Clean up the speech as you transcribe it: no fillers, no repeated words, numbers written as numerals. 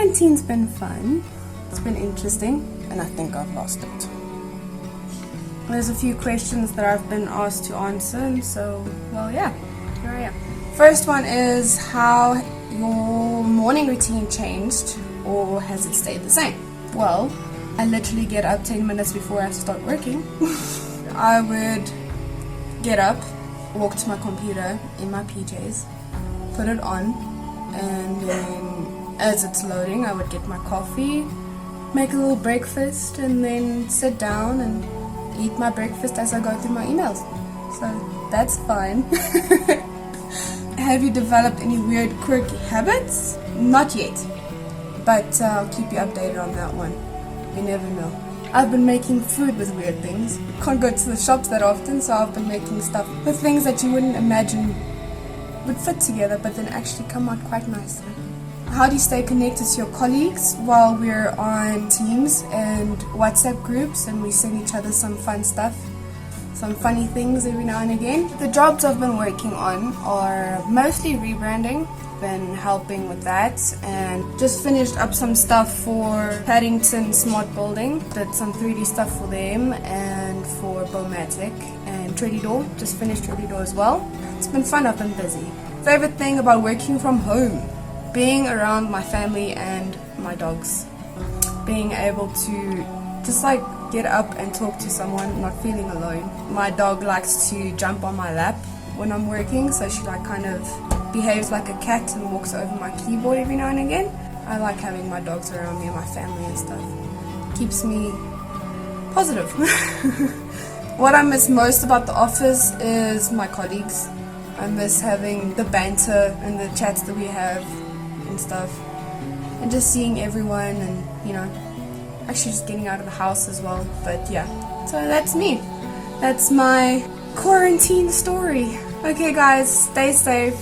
quarantine's been fun. It's been interesting, and I think I've lost it. There's a few questions that I've been asked to answer, and so, well, yeah, here I am. First one is how your morning routine changed, or has it stayed the same? Well, I literally get up 10 minutes before I have to start working. I would get up, walk to my computer in my PJs, put it on, and then as it's loading, I would get my coffee, make a little breakfast, and then sit down and eat my breakfast as I go through my emails. So that's fine. Have you developed any weird quirky habits? Not yet, but I'll keep you updated on that one. You never know. I've been making food with weird things. Can't go to the shops that often, so I've been making stuff with things that you wouldn't imagine would fit together, but then actually come out quite nicely. How do you stay connected to your colleagues? While we're on Teams and WhatsApp groups, and we send each other some fun stuff, some funny things every now and again. The jobs I've been working on are mostly rebranding. Been helping with that, and just finished up some stuff for Paddington Smart Building. Did some 3D stuff for them and for Bomatic and Treadydoor. Just finished Treadydoor as well. It's been fun, I've been busy. Favorite thing about working from home? Being around my family and my dogs. Being able to just like get up and talk to someone, not feeling alone. My dog likes to jump on my lap when I'm working, so she like kind of behaves like a cat and walks over my keyboard every now and again. I like having my dogs around me and my family and stuff. Keeps me positive. What I miss most about the office is my colleagues. I miss having the banter and the chats that we have and stuff, and just seeing everyone, and you know, actually just getting out of the house as well. But yeah, so that's me. That's my quarantine story. Okay guys, stay safe.